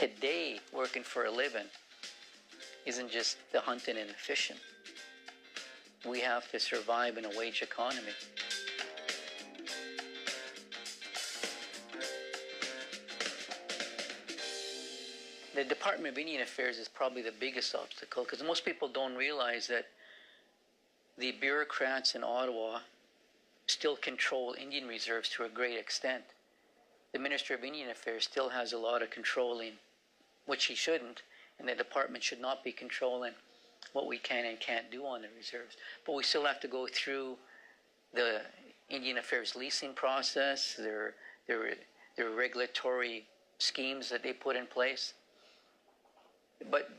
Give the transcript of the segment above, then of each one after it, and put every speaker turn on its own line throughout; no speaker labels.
today working for a living isn't just the hunting and the fishing. We have to survive in a wage economy. The Department of Indian Affairs is probably the biggest obstacle, because most people don't realize that the bureaucrats in Ottawa still control Indian reserves to a great extent. The Minister of Indian Affairs still has a lot of controlling, which he shouldn't, and the department should not be controlling what we can and can't do on the reserves. But we still have to go through the Indian Affairs leasing process, their regulatory schemes that they put in place. But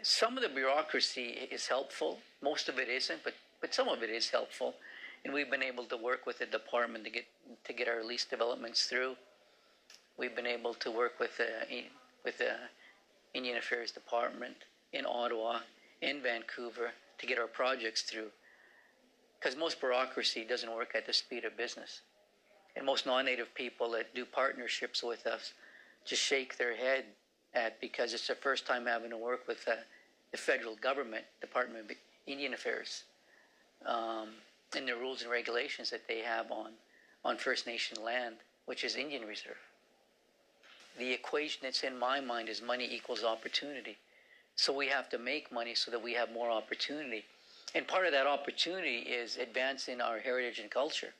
some of the bureaucracy is helpful. Most of it isn't, but some of it is helpful. And we've been able to work with the department to get our lease developments through. We've been able to work with the Indian Affairs Department in Ottawa, in Vancouver, to get our projects through. Because most bureaucracy doesn't work at the speed of business. And most non-native people that do partnerships with us just shake their head at, because it's their first time having to work with the federal government, Department of Indian Affairs, and the rules and regulations that they have on First Nation land, which is Indian Reserve. The equation that's in my mind is money equals opportunity. So we have to make money so that we have more opportunity. And part of that opportunity is advancing our heritage and culture.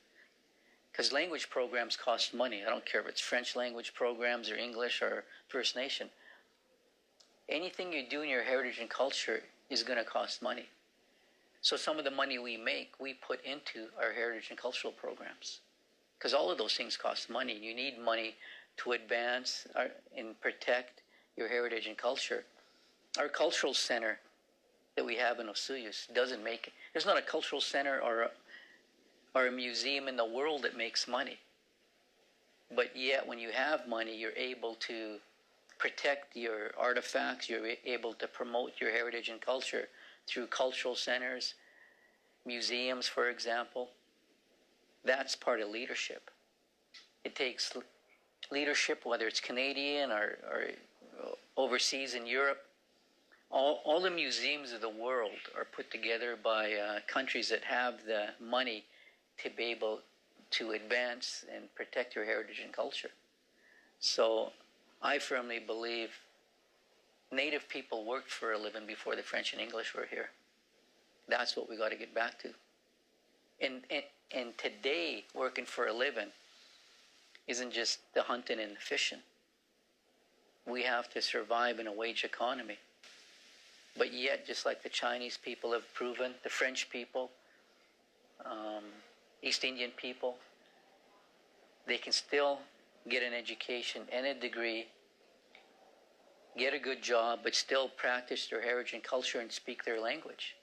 Because language programs cost money. I don't care if it's French language programs or English or First Nation. Anything you do in your heritage and culture is going to cost money. So some of the money we make, we put into our heritage and cultural programs. Because all of those things cost money. You need money to advance and protect your heritage and culture. Our cultural center that we have in Osoyoos doesn't make it. There's not a cultural center or a museum in the world that makes money. But yet when you have money, you're able to protect your artifacts, you're able to promote your heritage and culture through cultural centers, museums, for example. That's part of leadership. It takes leadership, whether it's Canadian or overseas in Europe. All the museums of the world are put together by countries that have the money to be able to advance and protect your heritage and culture. So I firmly believe Native people worked for a living before the French and English were here. That's what we got to get back to. And today, working for a living isn't just the hunting and the fishing. We have to survive in a wage economy. But yet, just like the Chinese people have proven, the French people, East Indian people, they can still get an education and a degree, get a good job, but still practice their heritage and culture and speak their language.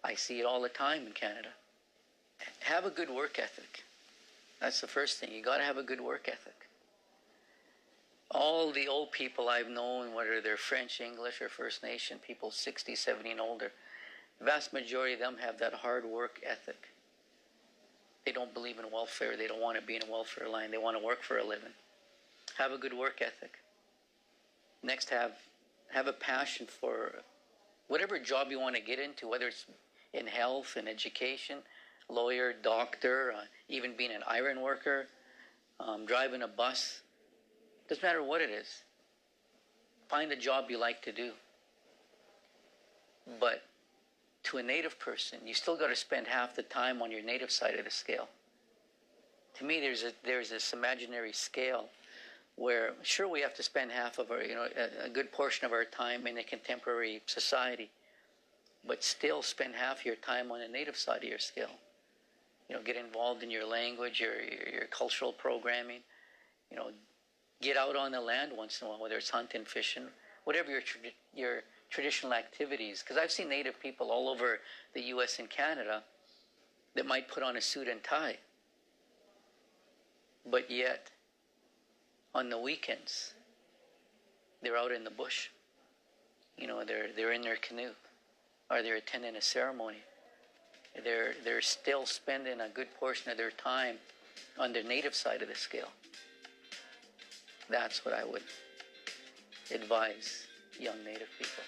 I see it all the time in Canada. Have a good work ethic. That's the first thing. You got to have a good work ethic. All the old people I've known, whether they're French, English, or First Nation, people 60, 70 and older, the vast majority of them have that hard work ethic. They don't believe in welfare. They don't want to be in a welfare line. They want to work for a living. Have a good work ethic. Next, have a passion for whatever job you want to get into, whether it's in health and education, lawyer, doctor, even being an iron worker, driving a bus. Doesn't matter what it is. Find a job you like to do. But to a Native person, you still got to spend half the time on your Native side of the scale. To me, there's this imaginary scale where, sure, we have to spend half of our, a good portion of our time in a contemporary society, but still spend half your time on the Native side of your scale. Get involved in your language, your cultural programming. Get out on the land once in a while, whether it's hunting, fishing, whatever your traditional activities. Because I've seen Native people all over the U.S. and Canada that might put on a suit and tie, but yet on the weekends they're out in the bush. They're in their canoe, or they're attending a ceremony. They're still spending a good portion of their time on the Native side of the scale. That's what I would advise young Native people.